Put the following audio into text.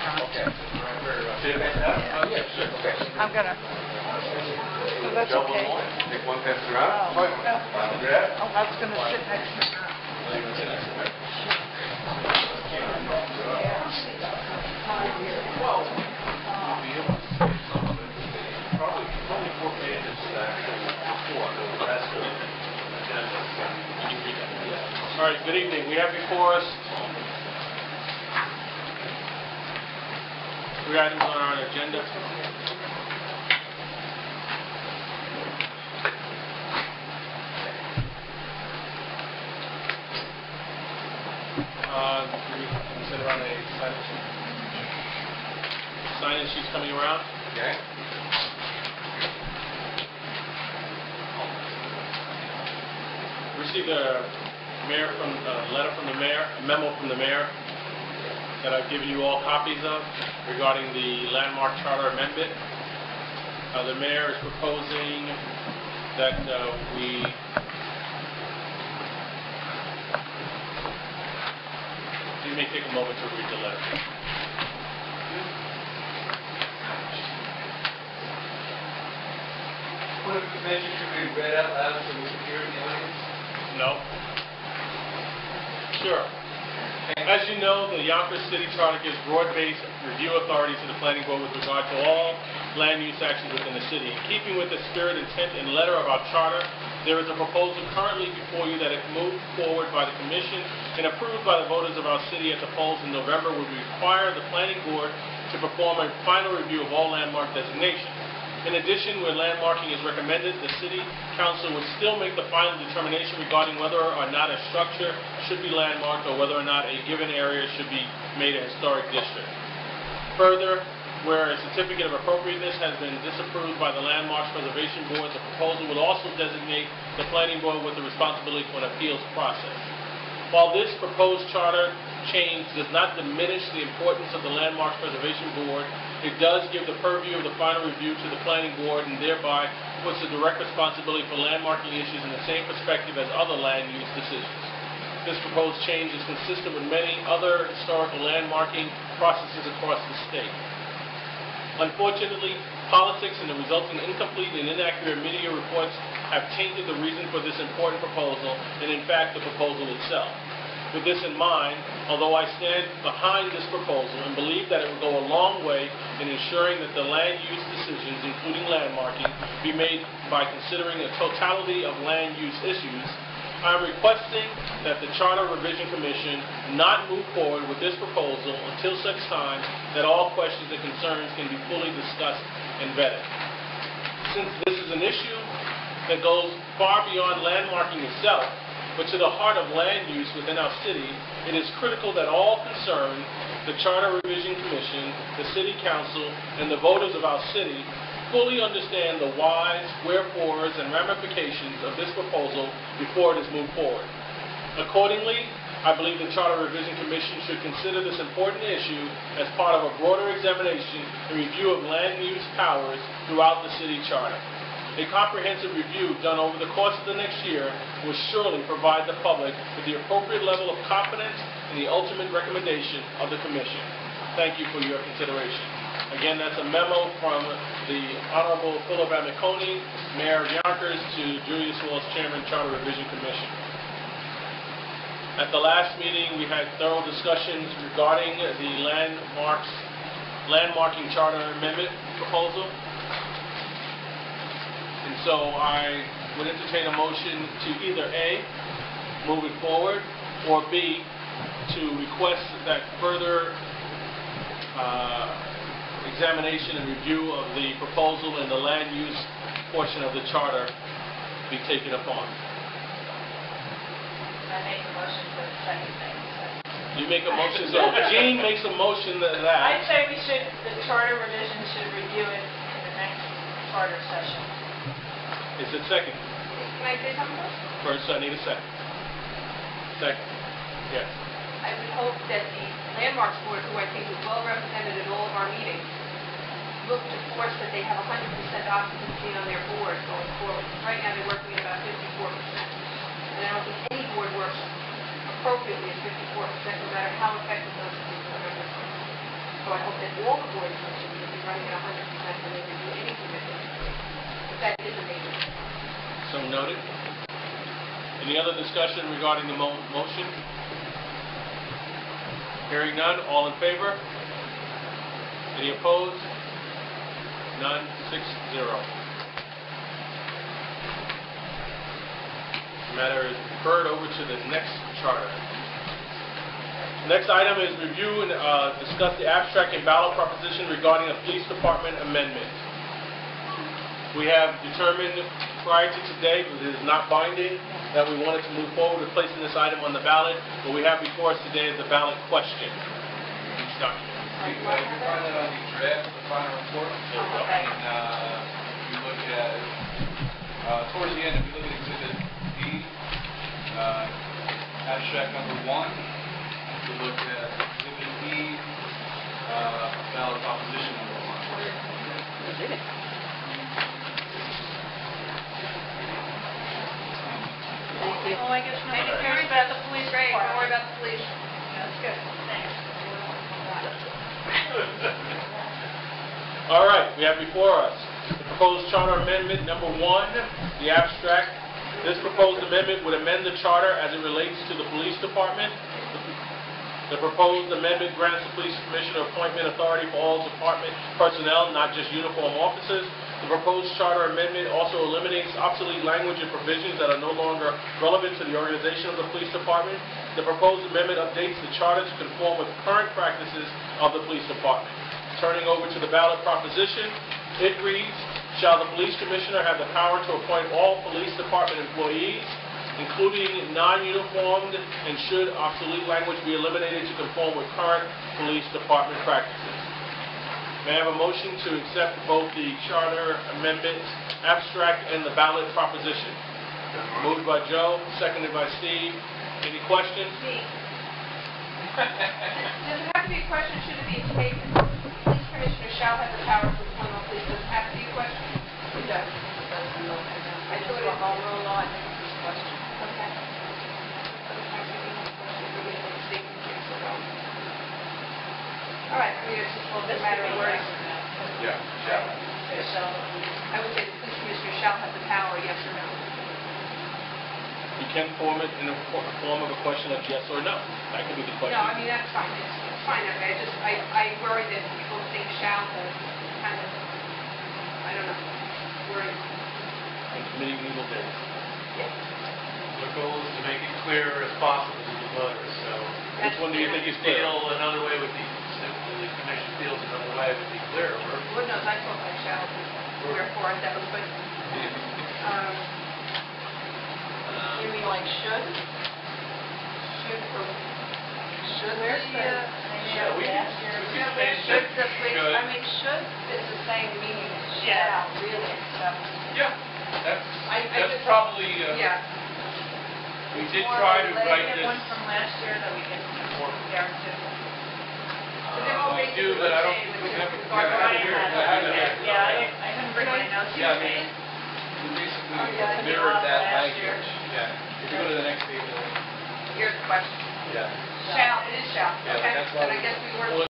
Okay. I'm gonna. So that's okay. Take one pass around. Oh, I was gonna sit next to her. Probably 4 pages actually. 4. The rest of it. All right, good evening. We have before us 3 items on our agenda. We sent around a sign-in sheet's coming around. Okay. Received a letter from the mayor, a memo from the mayor that I've given you all copies of regarding the landmark charter amendment. The mayor is proposing that you may take a moment to read the letter. Would it be mentioned to be read out loud so we can hear it in the audience? No? Sure. As you know, the Yonkers City Charter gives broad-based review authority to the Planning Board with regard to all land use actions within the city. In keeping with the spirit, intent, and letter of our charter, there is a proposal currently before you that, if moved forward by the Commission and approved by the voters of our city at the polls in November, would require the Planning Board to perform a final review of all landmark designations. In addition, where landmarking is recommended, the City Council would still make the final determination regarding whether or not a structure should be landmarked or whether or not a given area should be made a historic district. Further, where a certificate of appropriateness has been disapproved by the Landmarks Preservation Board, the proposal would also designate the Planning Board with the responsibility for an appeals process. While this proposed charter change does not diminish the importance of the Landmarks Preservation Board, it does give the purview of the final review to the Planning Board and thereby puts a direct responsibility for landmarking issues in the same perspective as other land use decisions. This proposed change is consistent with many other historical landmarking processes across the state. Unfortunately, politics and the resulting incomplete and inaccurate media reports have tainted the reason for this important proposal and, in fact, the proposal itself. With this in mind, although I stand behind this proposal and believe that it will go a long way in ensuring that the land use decisions, including landmarking, be made by considering a totality of land use issues, I am requesting that the Charter Revision Commission not move forward with this proposal until such time that all questions and concerns can be fully discussed and vetted. Since this is an issue that goes far beyond landmarking itself, but to the heart of land use within our city, it is critical that all concerned, the Charter Revision Commission, the City Council, and the voters of our city fully understand the whys, wherefores, and ramifications of this proposal before it is moved forward. Accordingly, I believe the Charter Revision Commission should consider this important issue as part of a broader examination and review of land use powers throughout the city charter. A comprehensive review done over the course of the next year will surely provide the public with the appropriate level of confidence in the ultimate recommendation of the Commission. Thank you for your consideration. Again, that's a memo from the Honorable Philip Amiconi, Mayor of Yonkers, to Julius Walsh, Chairman, Charter Revision Commission. At the last meeting, we had thorough discussions regarding the landmarking charter amendment proposal. And so I would entertain a motion to either A, move it forward, or B, to request that further examination and review of the proposal and the land use portion of the charter be taken upon. I make a motion for the second thing. You make a motion, so Jean makes a motion that I'd say the charter revision should review it in the next charter session. Is it second? Can I say something first? First, I need a second. Second. Yes. I would hope that the Landmarks Board, who I think is well represented at all of our meetings, look to force that they have 100% occupancy on their board going forward. Right now they're working at about 54%. And I don't think any board works appropriately at 54%, no matter how effective those members are. So I hope that all the board functions would be running at 100% when they review any commitment. But that is a major. So noted. Any other discussion regarding the motion? Hearing none, all in favor? Any opposed? None, 6-0. The matter is referred over to the next charter. Next item is review and discuss the abstract and ballot proposition regarding a police department amendment. We have determined prior to today, but it is not binding, that we wanted to move forward with placing this item on the ballot. What we have before us today is the ballot question. Each document. You find that on the draft of the final report. Okay. And we look at, towards the end, if we look at Exhibit D, abstract number 1. We look at Exhibit E, ballot proposition number 1. Oh, I guess nobody cares about the police Great, don't worry department. about the police. That's good, thanks. All right, we have before us the proposed charter amendment number 1, the abstract. This proposed amendment would amend the charter as it relates to the police department. The proposed amendment grants the police commissioner appointment authority for all department personnel, not just uniform officers. The proposed charter amendment also eliminates obsolete language and provisions that are no longer relevant to the organization of the police department. The proposed amendment updates the charter to conform with current practices of the police department. Turning over to the ballot proposition, it reads, shall the police commissioner have the power to appoint all police department employees, including non-uniformed, and should obsolete language be eliminated to conform with current police department practices? May I have a motion to accept both the charter amendment abstract and the ballot proposition? Moved by Joe, seconded by Steve. Any questions? Me. Does it have to be a question, should it be a statement? Police commissioner shall have the power to appoint all police, does it have to be a question? It does. I thought it all roll on this question. Okay. All right, I mean, it's just a little bit matter of wording. Yeah, shall. I would say the police commissioner shall have the power, yes or no? You can form it in a form of a question of yes or no. That could be the question. No, I mean, that's fine, it's fine, I worry that people think shall, but it's kind of, I don't know, wording. And committing legal days. The goal is to make it clear as possible to the voters, so. Which one do you think is clear? Feel another way would be, the commission feels another way would be clearer. Lord knows, I thought I shall, therefore, that was, but, You mean like should? should for, Where's the? Yeah, we can- we can change should, it. the police, Should. I mean, should is the same meaning as Yeah. shall, really, so, Yeah, I that's just- probably, yeah. we did try to write Let's get one this. from last year that we can compare to. But they're all I do, basically but I the don't, same, we with have, just we regard have to- it here. Yeah, I couldn't bring my notes. Yeah, I mean, we basically Oh, yeah, I did mirrored last that year. language. Yeah. If you go to the next page, Here's the question. yeah. Shall, it is shall, Yeah, okay? that's why Then I we- guess we were. Well,